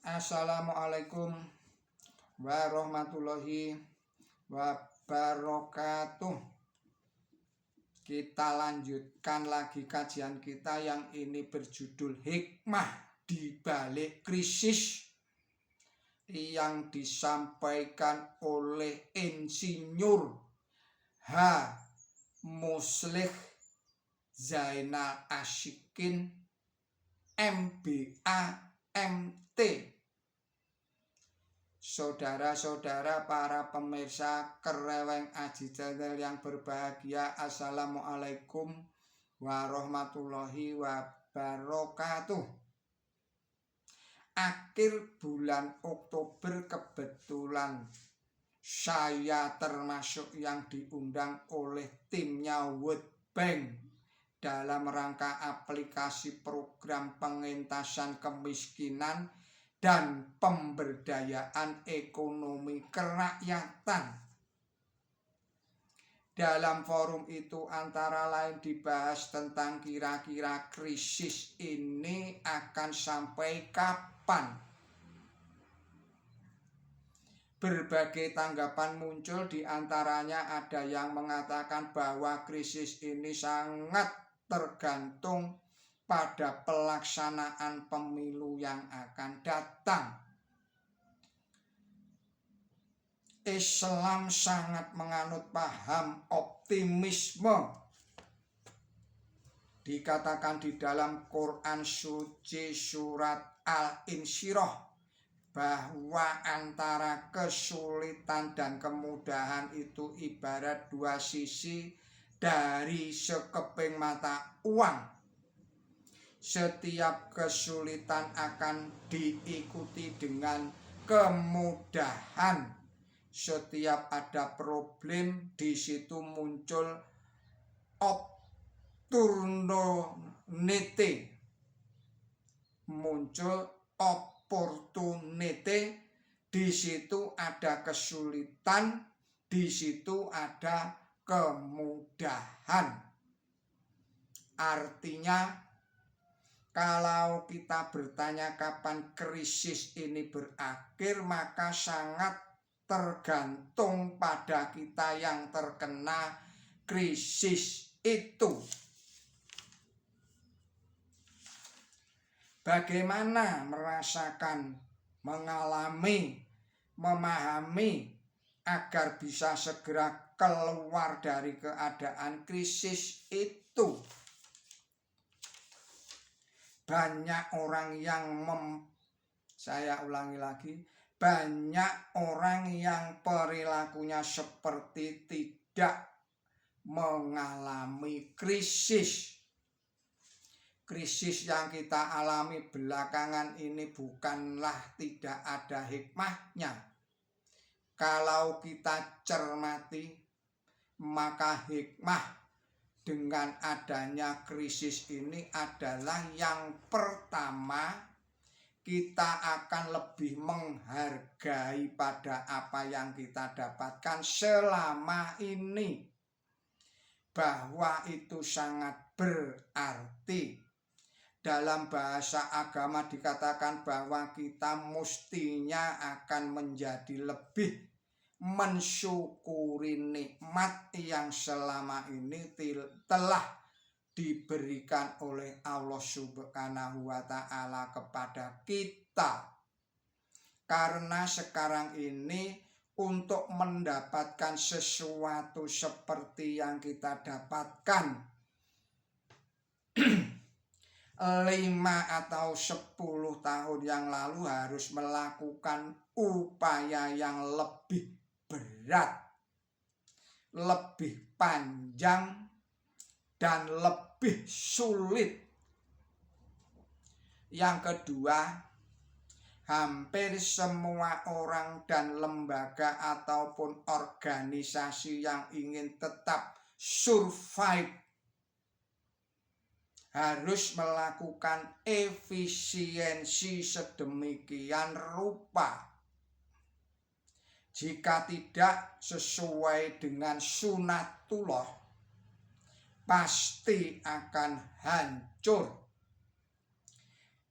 Assalamualaikum warahmatullahi wabarakatuh. Kita lanjutkan lagi kajian kita yang ini berjudul Hikmah di Balik Krisis, yang disampaikan oleh Insinyur H. Muslih Zainal Asyikin MBA MT. Saudara-saudara para pemirsa Kereweng Aji Channel yang berbahagia, Assalamualaikum warahmatullahi wabarakatuh. Akhir bulan Oktober kebetulan saya termasuk yang diundang oleh timnya World Bank dalam rangka aplikasi program pengentasan kemiskinan dan pemberdayaan ekonomi kerakyatan. Dalam forum itu antara lain dibahas tentang kira-kira krisis ini akan sampai kapan. Berbagai tanggapan muncul, diantaranya ada yang mengatakan bahwa krisis ini sangat tergantung pada pelaksanaan pemilu yang akan datang. Islam sangat menganut paham optimisme. Dikatakan di dalam Quran suci surat Al-Insyirah bahwa antara kesulitan dan kemudahan itu ibarat dua sisi dari sekeping mata uang. Setiap kesulitan akan diikuti dengan kemudahan. Setiap ada problem, di situ muncul opportunity. Di situ ada kesulitan, di situ ada kemudahan. Artinya, kalau kita bertanya kapan krisis ini berakhir, maka sangat tergantung pada kita yang terkena krisis itu. Bagaimana merasakan, mengalami, memahami agar bisa segera keluar dari keadaan krisis itu. Banyak orang yang banyak orang yang perilakunya seperti tidak mengalami krisis. Krisis yang kita alami belakangan ini bukanlah tidak ada hikmahnya. Kalau kita cermati, maka hikmah dengan adanya krisis ini adalah yang pertama, kita akan lebih menghargai pada apa yang kita dapatkan selama ini, bahwa itu sangat berarti. Dalam bahasa agama dikatakan bahwa kita mestinya akan menjadi lebih mensyukuri nikmat yang selama ini telah diberikan oleh Allah Subhanahu wa Ta'ala kepada kita. Karena sekarang ini untuk mendapatkan sesuatu seperti yang kita dapatkan 5 atau 10 tahun yang lalu harus melakukan upaya yang lebih berat, lebih panjang, dan lebih sulit. Yang kedua, hampir semua orang dan lembaga ataupun organisasi yang ingin tetap survive harus melakukan efisiensi sedemikian rupa. Jika tidak sesuai dengan sunatullah, pasti akan hancur.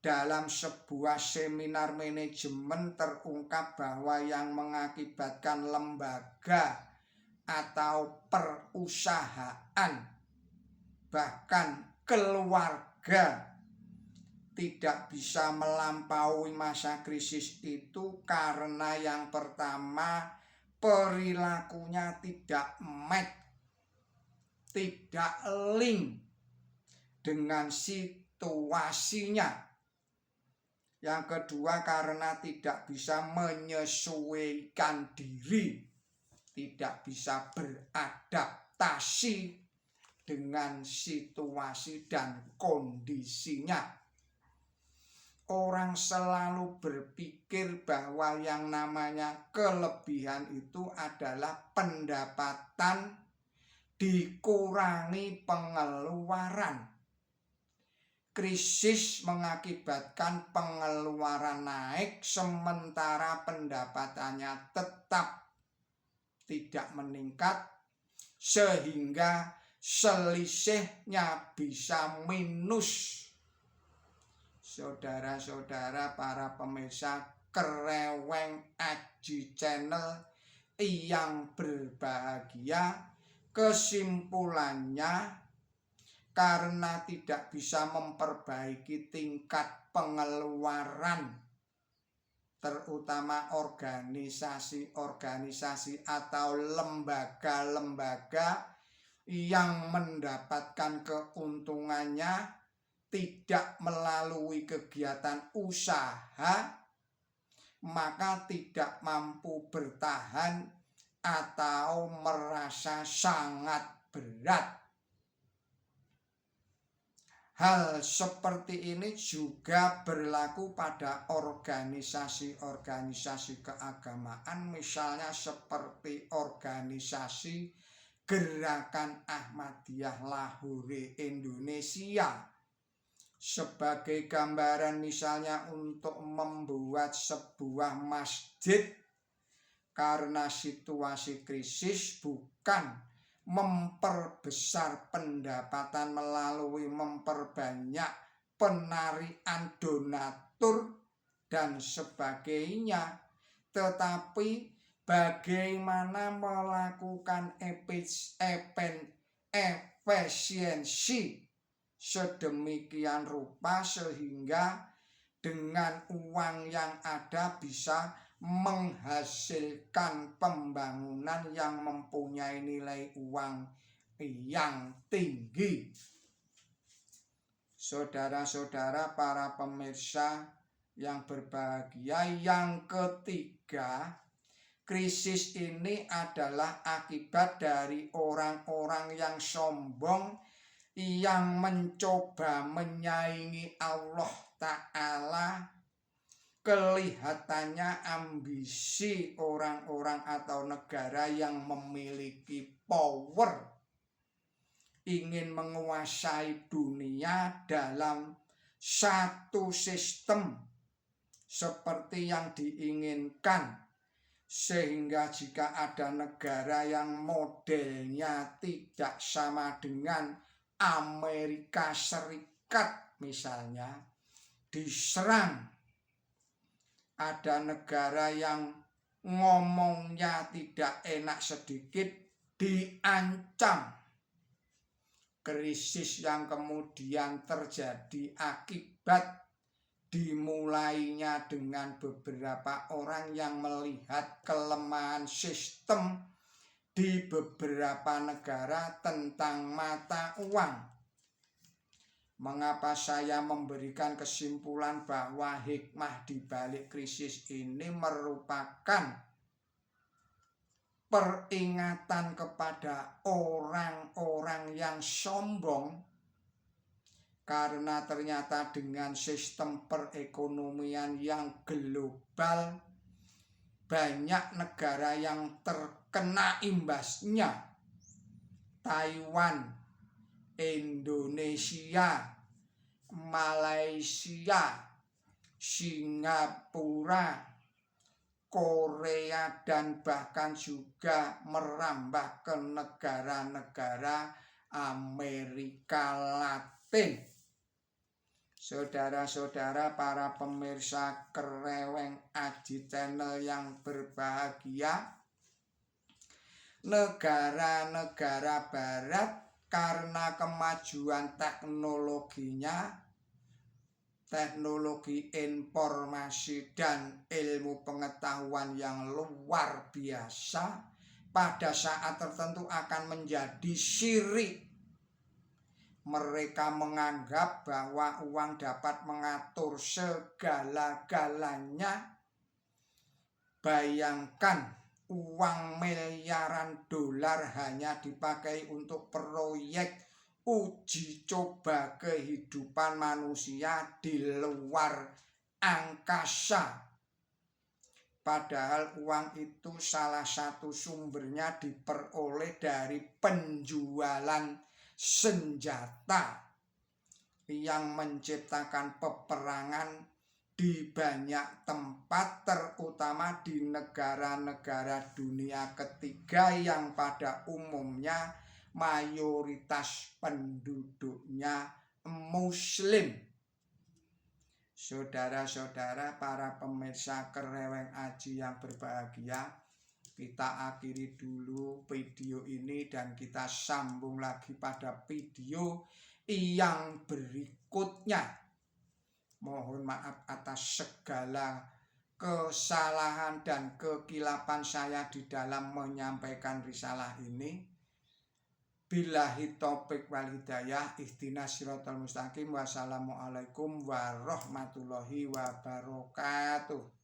dalam sebuah seminar manajemen terungkap bahwa yang mengakibatkan lembaga atau perusahaan bahkan keluarga tidak bisa melampaui masa krisis itu karena yang pertama perilakunya tidak match, tidak link dengan situasinya. Yang kedua karena tidak bisa menyesuaikan diri, tidak bisa beradaptasi dengan situasi dan kondisinya. Orang selalu berpikir bahwa yang namanya kelebihan itu adalah pendapatan dikurangi pengeluaran. Krisis mengakibatkan pengeluaran naik sementara pendapatannya tetap tidak meningkat sehingga selisihnya bisa minus. Saudara-saudara para pemirsa Kreweng Aji Channel yang berbahagia, kesimpulannya karena tidak bisa memperbaiki tingkat pengeluaran terutama organisasi-organisasi atau lembaga-lembaga yang mendapatkan keuntungannya tidak melalui kegiatan usaha, maka tidak mampu bertahan atau merasa sangat berat. Hal seperti ini juga berlaku pada organisasi-organisasi keagamaan, misalnya seperti organisasi Gerakan Ahmadiyah Lahore Indonesia. Sebagai gambaran misalnya untuk membuat sebuah masjid karena situasi krisis bukan memperbesar pendapatan melalui memperbanyak penarian donatur dan sebagainya, tetapi bagaimana melakukan efisiensi sedemikian rupa sehingga dengan uang yang ada bisa menghasilkan pembangunan yang mempunyai nilai uang yang tinggi. Saudara-saudara para pemirsa yang berbahagia, yang ketiga, krisis ini adalah akibat dari orang-orang yang sombong yang mencoba menyaingi Allah Ta'ala. Kelihatannya ambisi orang-orang atau negara yang memiliki power ingin menguasai dunia dalam satu sistem seperti yang diinginkan, sehingga jika ada negara yang modelnya tidak sama dengan Amerika Serikat misalnya diserang, ada negara yang ngomongnya tidak enak sedikit diancam. Krisis yang kemudian terjadi akibat dimulainya dengan beberapa orang yang melihat kelemahan sistem di beberapa negara tentang mata uang. Mengapa saya memberikan kesimpulan bahwa hikmah di balik krisis ini merupakan peringatan kepada orang-orang yang sombong, karena ternyata dengan sistem perekonomian yang global banyak negara yang terkena imbasnya. Taiwan, Indonesia, Malaysia, Singapura, Korea, dan bahkan juga merambah ke negara-negara Amerika Latin. Saudara-saudara para pemirsa Kereweng Aji Channel yang berbahagia, negara-negara barat karena kemajuan teknologinya, teknologi informasi dan ilmu pengetahuan yang luar biasa, pada saat tertentu akan menjadi syirik. Mereka menganggap bahwa uang dapat mengatur segala-galanya. Bayangkan uang miliaran dolar hanya dipakai untuk proyek uji coba kehidupan manusia di luar angkasa. Padahal uang itu salah satu sumbernya diperoleh dari penjualan senjata yang menciptakan peperangan di banyak tempat, terutama di negara-negara dunia ketiga yang pada umumnya mayoritas penduduknya Muslim. Saudara-saudara para pemirsa Kereweng Aji yang berbahagia, kita akhiri dulu video ini dan kita sambung lagi pada video yang berikutnya. Mohon maaf atas segala kesalahan dan kekilapan saya di dalam menyampaikan risalah ini. Billahi taufiq wal hidayah, ihdinas siratal mustaqim. Wassalamualaikum warahmatullahi wabarakatuh.